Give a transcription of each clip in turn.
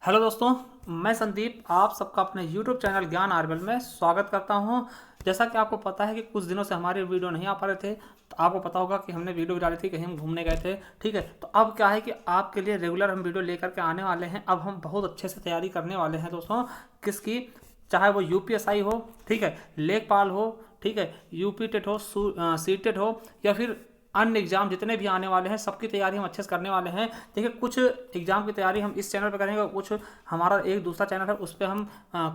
Hello दोस्तों, मैं संदीप आप सबका अपने YouTube चैनल ज्ञान आर्बल में स्वागत करता हूं। जैसा कि आपको पता है कि कुछ दिनों से हमारे वीडियो नहीं आ पा रहे थे, तो आपको पता होगा कि हमने वीडियो भी डाली थी, कहीं हम घूमने गए थे। ठीक है, तो अब क्या है कि आपके लिए रेगुलर हम वीडियो लेकर के आने वाले हैं। अब हम बहुत अच्छे से तैयारी करने वाले हैं दोस्तों, किसकी, चाहे वो यूपीएसआई हो, ठीक है, लेखपाल हो, ठीक है, यूपी टेट हो, सीटेट हो, या फिर अन्य एग्जाम जितने भी आने वाले हैं सबकी तैयारी हम अच्छे से करने वाले हैं। देखिए, कुछ एग्जाम की तैयारी हम इस चैनल पर करेंगे, कुछ हमारा एक दूसरा चैनल है उस पर हम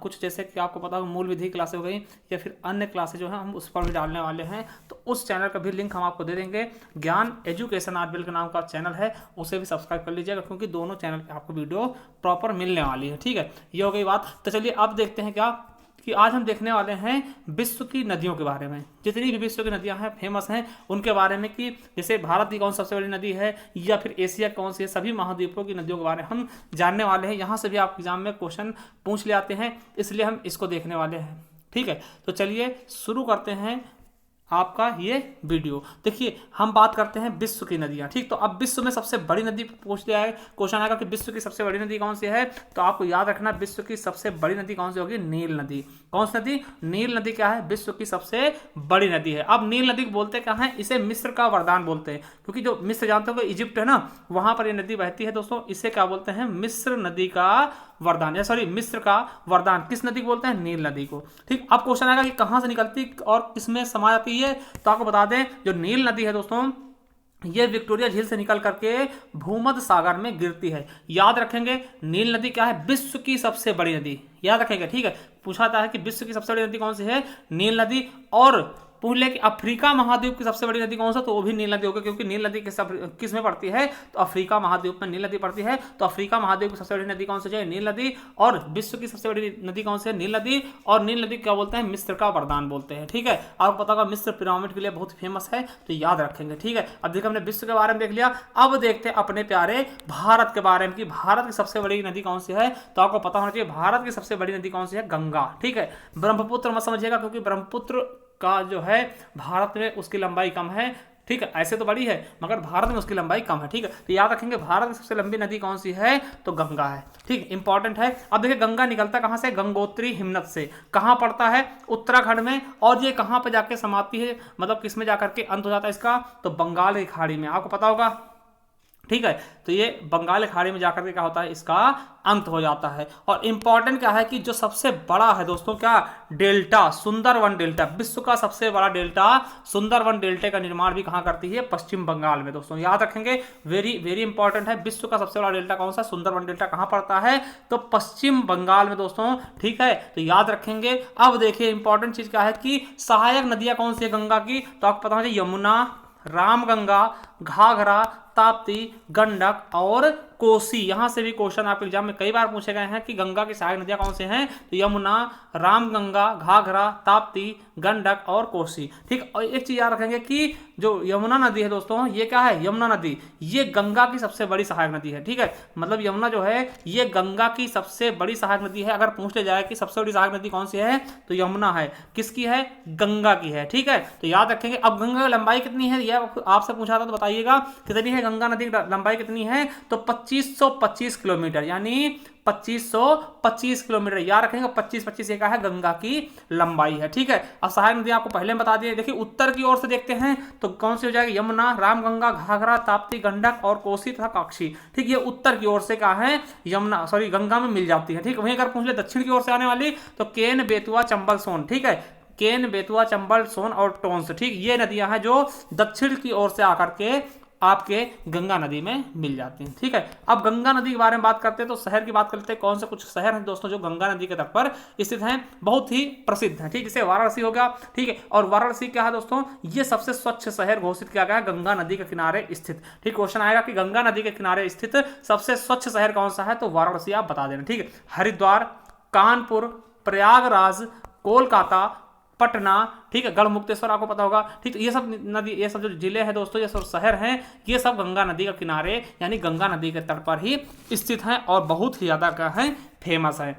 कुछ, जैसे कि आपको पता हो, मूल विधि क्लासेस हो गई या फिर अन्य क्लासेस जो हैं हम उस पर भी डालने वाले हैं। तो उस चैनल का भी लिंक हम आपको दे देंगे। ज्ञान एजुकेशन आर्टबिल के नाम का चैनल है, उसे भी सब्सक्राइब कर लीजिएगा, क्योंकि दोनों चैनल पर आपको वीडियो प्रॉपर मिलने वाली है। ठीक है, ये हो गई बात। तो चलिए अब देखते हैं क्या कि आज हम देखने वाले हैं विश्व की नदियों के बारे में। जितनी भी विश्व की नदियां हैं, फेमस हैं, उनके बारे में, कि जैसे भारत की कौन सबसे बड़ी नदी है या फिर एशिया कौन सी है, सभी महाद्वीपों की नदियों के बारे में हम जानने वाले हैं। यहाँ से भी आप एग्जाम में क्वेश्चन पूछ ले आते हैं, इसलिए हम इसको देखने वाले हैं। ठीक है, तो चलिए शुरू करते हैं आपका ये वीडियो। देखिए, हम बात करते हैं विश्व की नदियां। ठीक, तो अब विश्व में सबसे बड़ी नदी पूछ लिया है, क्वेश्चन आएगा कि विश्व की सबसे बड़ी नदी कौन सी है। तो आपको याद रखना, विश्व की सबसे बड़ी नदी कौन सी होगी? नील नदी। कौन सी नदी? नील नदी क्या है? विश्व की सबसे बड़ी नदी है। अब नील नदी को बोलते क्या है? इसे मिस्र का वरदान बोलते हैं, क्योंकि जो मिस्र जानते हो, इजिप्ट है ना, वहां पर ये नदी बहती है दोस्तों। इसे क्या बोलते हैं? मिस्र नदी का वरदान, या सॉरी, मिस्र का वरदान। किस नदी को बोलते हैं? नील नदी को। ठीक, अब क्वेश्चन आएगा कि कहां से निकलती और किसमें समा जाती है। तो आपको बता दें, जो नील नदी है दोस्तों, ये विक्टोरिया झील से निकल करके भूमध्य सागर में गिरती है। याद रखेंगे, नील नदी क्या है? विश्व की सबसे बड़ी नदी। याद रखेंगे, ठीक है। पूछा था कि विश्व की सबसे बड़ी नदी कौन सी है? नील नदी। और पूछ ले कि अफ्रीका महाद्वीप की सबसे बड़ी नदी कौन सा, तो वो भी नील नदी होगी, क्योंकि नील नदी किस में पड़ती है? तो अफ्रीका महाद्वीप में नील नदी पड़ती है। तो अफ्रीका महाद्वीप की सबसे बड़ी नदी कौन सी है? नील नदी। और विश्व की सबसे बड़ी नदी कौन सी है? नील नदी। और नील नदी क्या बोलते हैं? मिस्र का वरदान बोलते हैं। ठीक है, आपको पता होगा मिस्र पिरामिड के लिए बहुत फेमस है, तो याद रखेंगे। ठीक है, अब देखिए, हमने विश्व के बारे में देख लिया। अब देखते हैं अपने प्यारे भारत के बारे में कि भारत की सबसे बड़ी नदी कौन सी है। तो आपको पता होना चाहिए, भारत की सबसे बड़ी नदी कौन सी है? गंगा। ठीक है, ब्रह्मपुत्र मत समझिएगा, क्योंकि ब्रह्मपुत्र का जो है भारत में उसकी लंबाई कम है। ठीक है, ऐसे तो बड़ी है मगर भारत में उसकी लंबाई कम है। ठीक है, तो याद रखेंगे, भारत की सबसे लंबी नदी कौन सी है? तो गंगा है। ठीक, इंपॉर्टेंट है। अब देखिए, गंगा निकलता कहां से? गंगोत्री हिमनद से। कहां पड़ता है? उत्तराखंड में। और ये कहां पर जाके समाप्ति है, मतलब किसमें जाकर के अंत हो जाता है इसका? तो बंगाल की खाड़ी में। आपको पता होगा। ठीक है, तो ये बंगाल खाड़ी में जाकर के क्या होता है? इसका अंत हो जाता है। और इंपॉर्टेंट क्या है कि जो सबसे बड़ा है दोस्तों, क्या? Delta, Sundarban delta. विश्व का सबसे बड़ा डेल्टा, सुंदरवन डेल्टा का निर्माण भी कहां करती है? पश्चिम बंगाल में दोस्तों। याद रखेंगे, वेरी वेरी इंपॉर्टेंट है। विश्व का सबसे बड़ा डेल्टा कौन सा? सुंदरवन डेल्टा। कहां पड़ता है? तो पश्चिम बंगाल में दोस्तों। ठीक है, तो याद रखेंगे। अब देखिए, इंपॉर्टेंट चीज क्या है कि सहायक नदियां कौन सी है गंगा की। तो आपको पता होना, यमुना, रामगंगा, घाघरा, ताप्ती, गंडक और कोसी। यहां से भी क्वेश्चन आपके एग्जाम में कई बार पूछे गए हैं कि गंगा की सहायक नदियां कौन से हैं। तो यमुना, रामगंगा, घाघरा, ताप्ती, गंडक और कोसी। ठीक, और एक चीज याद रखेंगे कि जो यमुना नदी है दोस्तों, ये क्या है? यमुना नदी, ये गंगा की सबसे बड़ी सहायक नदी है। ठीक है, मतलब यमुना जो है ये गंगा की सबसे बड़ी सहायक नदी है। अगर पूछ ले जाए कि सबसे बड़ी सहायक नदी कौन सी है, तो यमुना है। किसकी है? गंगा की है। ठीक है, तो याद रखेंगे। अब गंगा की लंबाई कितनी है, यह आपसे पूछा था, तो बताइएगा कितनी है गंगा नदी की लंबाई कितनी है? तो 2525 किलोमीटर, यानी 2525 किलोमीटर। याद रखेंगे, 2525 ये क्या है? गंगा की लंबाई है। ठीक है, अब सहायक नदी आपको पहले बता दिए। देखिए, उत्तर की ओर से देखते हैं तो कौन सी हो जाएगी? यमुना, रामगंगा, घाघरा, ताप्ती, गंडक और कोसी तथा काक्षी। ठीक, ये उत्तर की ओर से क्या है? यमुना, सॉरी, गंगा में मिल जाती है। ठीक, वहीं अगर पूछ ले दक्षिण की ओर से आने वाली, तो केन, बेतुआ, चंबल, सोन। ठीक है, केन, बेतुआ, चंबल, सोन और टोंस। ठीक, ये नदियां हैं जो दक्षिण की ओर से आकर के आपके गंगा नदी में मिल जाती हैं। ठीक है, अब गंगा नदी के बारे में बात करते हैं, तो शहर की बात करते हैं। कौन से कुछ शहर हैं दोस्तों जो गंगा नदी के तट पर स्थित हैं, बहुत ही प्रसिद्ध हैं। ठीक, जैसे वाराणसी हो गया। ठीक है, और वाराणसी क्या है दोस्तों? ये सबसे स्वच्छ शहर घोषित किया गया है, गंगा नदी के किनारे स्थित। ठीक, क्वेश्चन आएगा कि गंगा नदी के किनारे स्थित सबसे स्वच्छ शहर कौन सा है, तो वाराणसी आप बता देना। ठीक है, हरिद्वार, कानपुर, प्रयागराज, कोलकाता, पटना। ठीक है, गढ़मुक्तेश्वर आपको पता होगा। ठीक, ये सब नदी, ये सब जो जिले हैं दोस्तों, ये सब शहर हैं, ये सब गंगा नदी के किनारे यानी गंगा नदी के तट पर ही स्थित हैं और बहुत ही ज्यादा क्या है? फेमस है।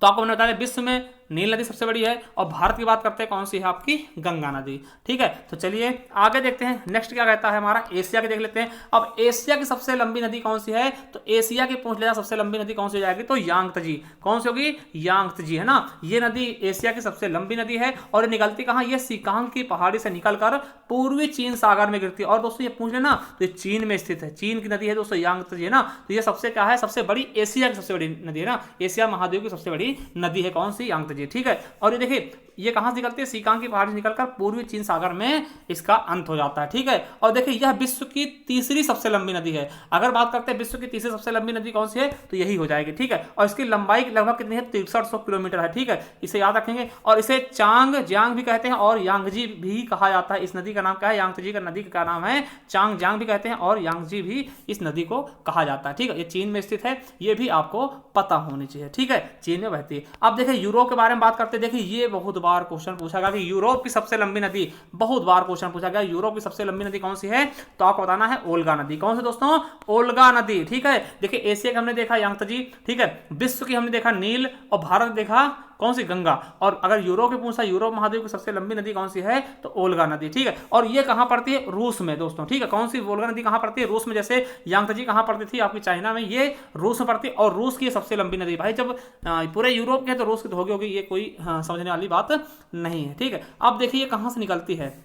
तो आपको मैंने बताया, विश्व में नील नदी सबसे बड़ी है, और भारत की बात करते हैं कौन सी है आपकी गंगा नदी। ठीक है, तो चलिए आगे देखते हैं नेक्स्ट क्या कहता है हमारा एशिया के देख लेते हैं। अब एशिया की सबसे लंबी नदी कौन सी है, तो एशिया की पूछ लिया सबसे लंबी नदी कौन सी जाएगी, तो यांगत्जी। कौन सी होगी, यांगत्जी, है ना। ये नदी एशिया की सबसे लंबी नदी है और ये निकलती कहां, ये सिकांग की पहाड़ी से निकलकर पूर्वी चीन सागर में गिरती है। और दोस्तों ये पूछ लेना तो ये चीन में स्थित है, चीन की नदी है दोस्तों यांगत्जी, है ना। तो ये सबसे क्या है, सबसे बड़ी एशिया की सबसे बड़ी नदी है ना, एशिया महाद्वीप की सबसे बड़ी नदी है कौन सी, यांगत्जी। ठीक है, और ये देखिए ये कहां से निकलती है, सिकांग की पहाड़ी से निकलकर पूर्वी चीन सागर में इसका अंत हो जाता है। ठीक है, और देखिए यह विश्व की तीसरी सबसे लंबी नदी है। अगर बात करते हैं विश्व की तीसरी सबसे लंबी नदी कौन सी है, तो यही हो जाएगी। ठीक है, और इसकी लंबाई लगभग कितनी है, 6300 किलोमीटर है। ठीक है, इसे याद रखेंगे, और इसे चांग जियांग भी कहते हैं और यांगजी भी कहा जाता है। इस नदी का नाम क्या है, यांगत्जी का नदी का नाम है चांग जियांग भी कहते हैं और यांगजी भी इस नदी को कहा जाता है। ठीक है, ये चीन में स्थित है, ये भी आपको पता होनी चाहिए। ठीक है, चीन में बहती है। अब देखिए यूरोप के बारे में बात करते हैं। देखिए ये बहुत बार क्वेश्चन पूछा गया कि यूरोप की सबसे लंबी नदी, बहुत बार क्वेश्चन पूछा गया यूरोप की सबसे लंबी नदी कौन सी है, तो आपको बताना है ओल्गा नदी। कौन सी दोस्तों, ओल्गा नदी। ठीक है, देखिए एशिया का हमने देखा यांगत्जी, ठीक है, विश्व की हमने देखा नील, और भारत देखा कौन सी, गंगा। और अगर यूरोप की पूछा यूरोप महाद्वीप की सबसे लंबी नदी कौन सी है, तो ओल्गा नदी। ठीक है, और ये कहां पड़ती है, रूस में दोस्तों। ठीक है, कौन सी ओल्गा नदी कहां पड़ती है, रूस में। जैसे यांगत्जी कहां पड़ती थी आपकी चाइना में, ये रूस में पड़ती है, और रूस की सबसे लंबी नदी। भाई जब पूरे यूरोप के तो रूस की तो होगी, ये कोई समझने वाली बात नहीं है। ठीक है, अब देखिए कहां से निकलती है,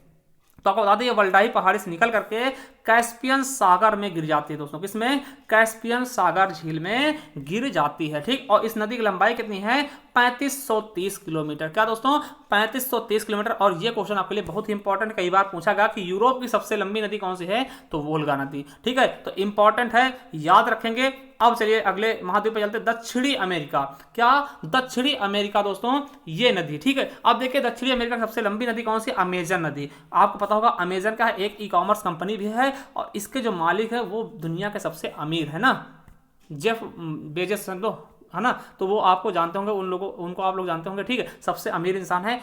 तो आपको बता दें ये वल्डाई पहाड़ी से निकल करके कैस्पियन सागर में गिर जाती है दोस्तों। किसमें, कैस्पियन सागर झील में गिर जाती है। ठीक, और इस नदी की लंबाई कितनी है, 3530 किलोमीटर। क्या दोस्तों, 3530 किलोमीटर। और ये क्वेश्चन आपके लिए बहुत ही इंपॉर्टेंट, कई बार पूछा गया कि यूरोप की सबसे लंबी नदी कौन सी है, तो वोल्गा नदी। ठीक है, तो इंपॉर्टेंट है, याद रखेंगे। अब चलिए अगले महाद्वीप पर चलते, दक्षिणी अमेरिका। क्या, दक्षिणी अमेरिका दोस्तों, ये नदी। ठीक है, अब देखिए दक्षिणी अमेरिका की सबसे लंबी नदी कौन सी, अमेजन नदी। आपको पता होगा अमेजन का एक ई कॉमर्स कंपनी भी है, और इसके जो मालिक है वो दुनिया के सबसे अमीर है ना, जेफ बेजोस समझो, है ना। तो वो आपको जानते होंगे, उनको आप लोग जानते होंगे। ठीक है, सबसे अमीर इंसान है,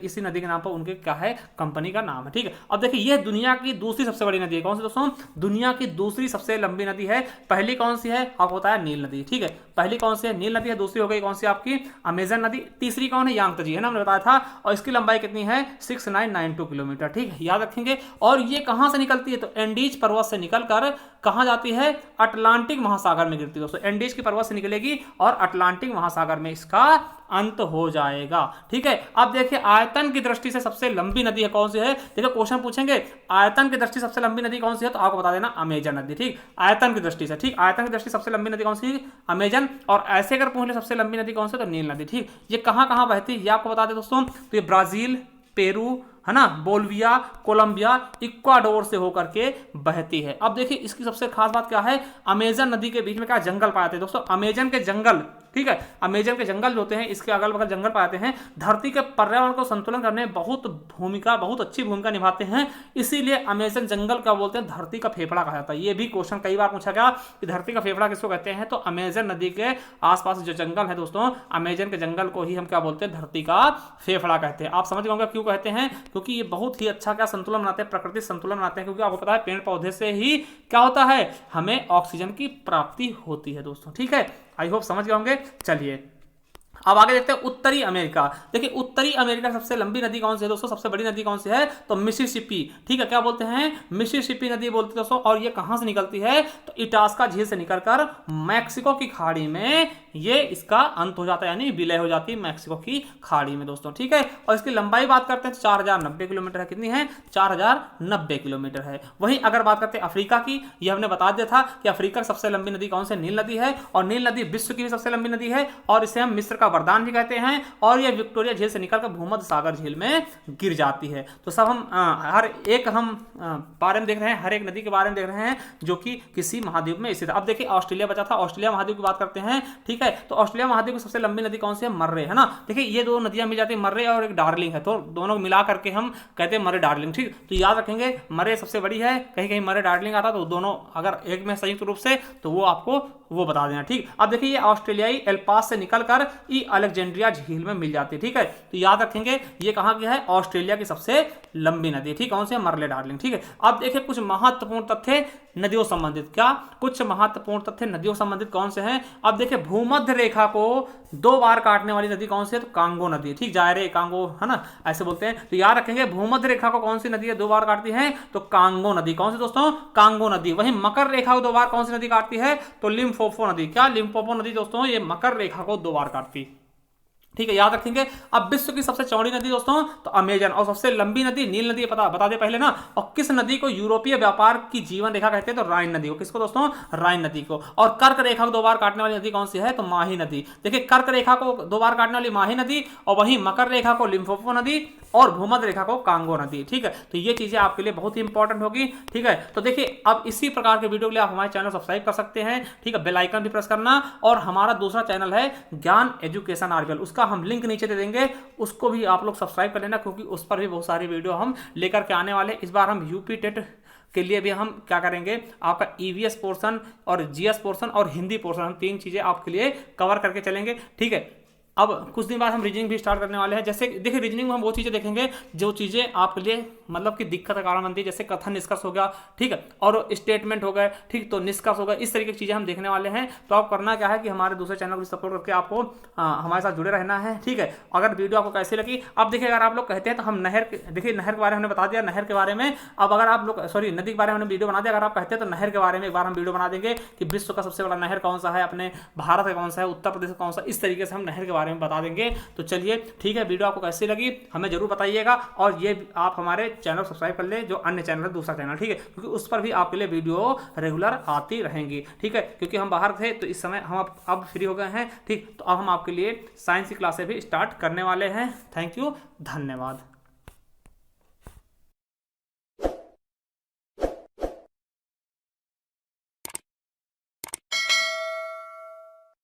इसी नदी के नाम पर उनके क्या है, कंपनी का नाम है। ठीक है, अब देखिए ये दुनिया की दूसरी सबसे बड़ी नदी है। कौन सी दोस्तों, दुनिया की दूसरी सबसे लंबी नदी है। पहली कौन सी है, आपको बताया नील नदी। ठीक है, पहली कौन सी है, नील नदी है। दूसरी हो गई कौन सी आपकी, अमेजन नदी। तीसरी कौन है, यांगत्जी, है ना, हमने बताया था। और इसकी लंबाई कितनी है, 6992 किलोमीटर। ठीक है, याद रखेंगे। और ये कहां से निकलती है, तो एंडीज पर्वत से निकलकर कहां जाती है, अटलांटिक महासागर में गिरती है दोस्तों। एंडीज की पर्वत से निकलेगी और अटलांटिक महासागर में इसका अंत हो जाएगा। ठीक है, अब देखिए आयतन की दृष्टि से सबसे लंबी नदी है कौन सी है, देखिए क्वेश्चन पूछेंगे आयतन की दृष्टि से सबसे लंबी नदी कौन सी है, तो आपको बता देना अमेजन नदी। ठीक, आयतन की दृष्टि से, ठीक, आयतन की दृष्टि सबसे लंबी नदी कौन सी, अमेजन। और ऐसे अगर पूछ ले सबसे लंबी नदी कौन सी, तो नील नदी। ठीक, ये कहां कहां बहती है ये आपको बता दें दोस्तों, तो ये ब्राजील, पेरू, है ना, बोल्विया, कोलंबिया, इक्वाडोर से होकर के बहती है। अब देखिए इसकी सबसे खास बात क्या है, अमेजन नदी के बीच में क्या जंगल पाए जाते हैं दोस्तों, अमेजन के जंगल। ठीक है, अमेजन के जंगल जो होते हैं इसके अगल बगल जंगल पाए जाते हैं, धरती के पर्यावरण को संतुलन करने में बहुत अच्छी भूमिका निभाते हैं। इसीलिए अमेजन जंगल क्या बोलते हैं, धरती का फेफड़ा कहा जाता है। ये भी क्वेश्चन कई बार पूछा गया कि धरती का फेफड़ा किसको कहते हैं, तो अमेजन नदी के आसपास जो जंगल है दोस्तों, अमेजन के जंगल को ही हम क्या बोलते हैं, धरती का फेफड़ा कहते हैं। आप समझ गए क्यों कहते हैं, क्योंकि ये बहुत ही अच्छा क्या संतुलन बनाते हैं, प्रकृति संतुलन बनाते हैं। क्योंकि आपको पता है पेड़ पौधे से ही क्या होता है, हमें ऑक्सीजन की प्राप्ति होती है दोस्तों। ठीक है, आई होप समझ गए होंगे। चलिए अब आगे देखते हैं उत्तरी अमेरिका। देखिए उत्तरी अमेरिका सबसे लंबी नदी कौन सी है दोस्तों, सबसे बड़ी नदी कौन सी है, तो मिसिसिपी। ठीक है, क्या बोलते हैं, मिसिसिपी नदी बोलते हैं दोस्तों। और ये कहां से निकलती है, तो इटास्का झील से निकलकर मैक्सिको की खाड़ी में ये इसका अंत हो जाता है, यानी विलय हो जाती है मैक्सिको की खाड़ी में दोस्तों। ठीक है, और इसकी लंबाई बात करते हैं तो 4090 किलोमीटर है। कितनी है, 4090 किलोमीटर है। वहीं अगर बात करते हैं अफ्रीका की, ये हमने बता दिया था कि अफ्रीका की सबसे लंबी नदी कौन सी, नील नदी है। और नील नदी विश्व की भी सबसे लंबी नदी है, और इसे हम मिस्र का वरदान भी कहते हैं। और यह विक्टोरिया झील से निकलकर भूमध्य सागर झील में गिर जाती है। तो सब हम हर एक बारे में देख रहे हैं, हर एक नदी के बारे में देख रहे हैं जो कि किसी महाद्वीप में स्थित है। अब देखिए ऑस्ट्रेलिया बचा था, ऑस्ट्रेलिया महाद्वीप की बात करते हैं। ठीक है, तो ऑस्ट्रेलिया महाद्वीप की सबसे लंबी नदी कौन सी है, मर्रे, है ना। देखिए ये दो नदियां मिल जाती है, मर्रे और एक डार्लिंग है, तो दोनों मिला करके हम कहते हैं मर्रे डार्लिंग। ठीक, तो याद रखेंगे मर्रे सबसे बड़ी है, कहीं कहीं मर्रे डार्लिंग आता, तो दोनों अगर एक में संयुक्त रूप से तो वो आपको वो बता देना। ठीक, अब देखिए ये ऑस्ट्रेलियाई एल्पास से निकलकर ई अलेक्जेंड्रिया झील में मिल जाती है। ठीक है, तो याद रखेंगे ये कहां की है, ऑस्ट्रेलिया की सबसे लंबी नदी। ठीक, कौन सी है, मर्ले डार्लिंग। ठीक है, अब देखिए कुछ महत्वपूर्ण तथ्य नदियों संबंधित। क्या कुछ महत्वपूर्ण तथ्य नदियों संबंधित कौन से हैं? अब देखिए, भूमध्य रेखा को 2 बार काटने वाली नदी कौन सी है? तो कांगो नदी। ठीक, जायरे कांगो, है ना, ऐसे बोलते हैं। तो याद रखेंगे, भूमध्य रेखा को कौन सी नदी है 2 बार काटती है? तो कांगो नदी। कौन सी दोस्तों? कांगो नदी। वहीं मकर रेखा को 2 बार कौन सी नदी काटती है? तो लिम्पोपो नदी। क्या? लिम्पोपो नदी दोस्तों ये मकर रेखा को 2 बार काटती। ठीक है, याद रखेंगे। अब विश्व की सबसे चौड़ी नदी दोस्तों तो अमेजन, और सबसे लंबी नदी नील नदी, बता दे पहले ना। और किस नदी को यूरोपीय व्यापार की जीवन रेखा कहते हैं? तो राइन नदी को। किसको दोस्तों? राइन नदी को। और कर्क रेखा को 2 बार काटने वाली नदी कौन सी है? तो माही नदी। देखिए, कर्क रेखा को 2 बार काटने वाली माही नदी, और वहीं मकर रेखा को लिम्पोपो नदी, और भूमध्य रेखा को कांगो नदी। ठीक है, तो ये चीजें आपके लिए बहुत ही इंपॉर्टेंट होगी। ठीक है, तो देखिए, अब इसी प्रकार के वीडियो के लिए आप हमारे चैनल सब्सक्राइब कर सकते हैं। ठीक है, बेल आइकन भी प्रेस करना। और हमारा दूसरा चैनल है ज्ञान एजुकेशन आरबीएल, उसका हम लिंक नीचे दे देंगे, उसको भी आप लोग सब्सक्राइब कर लेना, क्योंकि उस पर भी बहुत सारी वीडियो हम लेकर के आने वाले। इस बार हम यूपी टेट के लिए भी हम क्या करेंगे, आपका ईवीएस पोर्शन और जीएस पोर्शन और हिंदी पोर्शन, हम 3 चीजें आपके लिए कवर करके चलेंगे। ठीक है, अब कुछ दिन बाद हम रीजनिंग भी स्टार्ट करने वाले हैं। जैसे देखिए, रीजनिंग में हम वो चीज़ें देखेंगे जो चीज़ें आपके लिए मतलब कि दिक्कत का कारण बनती है, जैसे कथन निष्कर्ष हो गया, ठीक है, और स्टेटमेंट हो गए, ठीक, तो निष्कर्ष हो गया, इस तरीके की चीज़ें हम देखने वाले हैं। तो आप करना क्या है कि हमारे दूसरे चैनल को सपोर्ट करके आपको हमारे साथ जुड़े रहना है। ठीक है, अगर वीडियो आपको कैसी लगी, अब देखिए, अगर आप लोग कहते हैं तो हम देखिए नहर के बारे में हमने बता दिया, नहर के बारे में। अब अगर आप लोग नदी के बारे में हमने वीडियो बना दिया, अगर आप कहते हैं तो नहर के बारे में एक बार हम वीडियो बना देंगे कि विश्व का सबसे बड़ा नहर कौन सा है, अपने भारत का कौन सा है, उत्तर प्रदेश का कौन सा, इस तरीके से हम नहर के बारे में बता देंगे। तो चलिए, ठीक है, वीडियो आपको कैसी लगी हमें जरूर बताइएगा। और ये आप हमारे चैनल सब्सक्राइब कर ले, जो अन्य चैनल है, दूसरा चैनल, ठीक है, क्योंकि उस पर भी आपके लिए वीडियो रेगुलर आती रहेंगी। ठीक है, क्योंकि हम बाहर थे तो इस समय हम अब फ्री हो गए हैं। ठीक, तो अब हम आपके लिए साइंस की क्लासें भी स्टार्ट करने वाले हैं। थैंक यू, धन्यवाद।